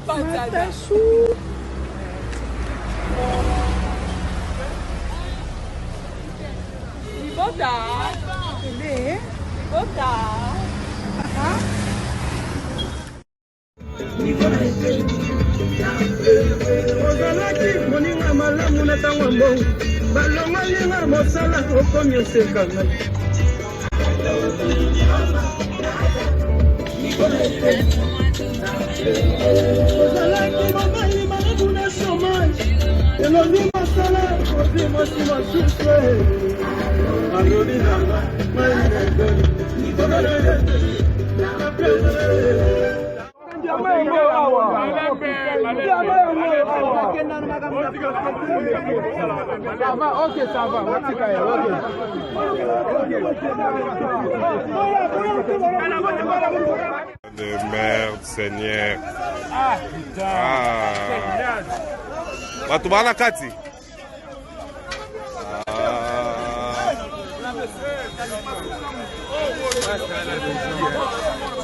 Matachou. Bota. Ele. Bota. ozalaki moninga malamu na ntango mbongo balongolinga mosala okomi oseka ngai ozalaki mobali malamu na chomage elongi mosala ozi mosi mosusu aloli nanga Ok, ça va. De merde, Seigneur. Ah, putain. Watu bana kati.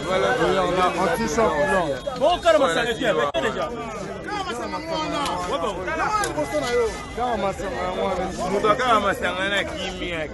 Voilà, on a anti-champion. Bon, carrément, ça les fait déjà. Kama masanga mwana. Muda kama masanga na kimya.